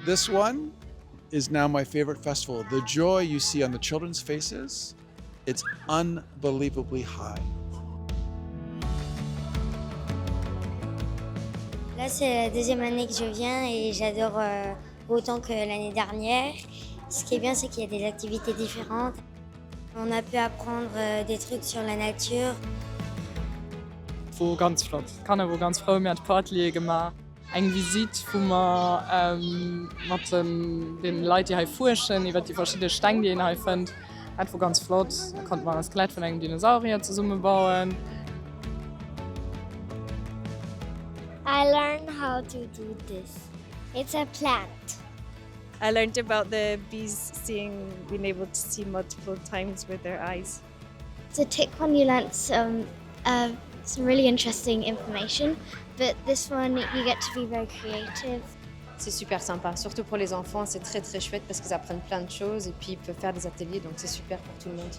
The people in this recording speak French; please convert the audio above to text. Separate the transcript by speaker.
Speaker 1: This one is now my favorite festival. The joy you see on the children's faces, it's unbelievably high.
Speaker 2: Là, c'est la deuxième année que je viens et j'adore autant que l'année dernière. Ce qui est bien, c'est qu'il y a des activités différentes. On a pu apprendre des trucs sur la nature.
Speaker 3: Wo ganz flott. Kann wo ganz froh mir Partlie gemacht. Eng Visit wo man mat den Leiit die ha fuschen, iwwer die verschiedene Steine die ha fënd. Et wo ganz flott, da konnte man das Kleid von engem Dinosaurier zu Summe bauen.
Speaker 2: I learned how to do this. It's a plant.
Speaker 4: I learned about the bees being able to see multiple times with their eyes.
Speaker 2: It's a tick one, you learnt some really interesting information, but this one you get to be very creative.
Speaker 5: C'est super sympa, surtout pour les enfants, c'est très très chouette parce qu'ils apprennent plein de choses et puis ils peuvent faire des ateliers, donc c'est super pour tout le monde.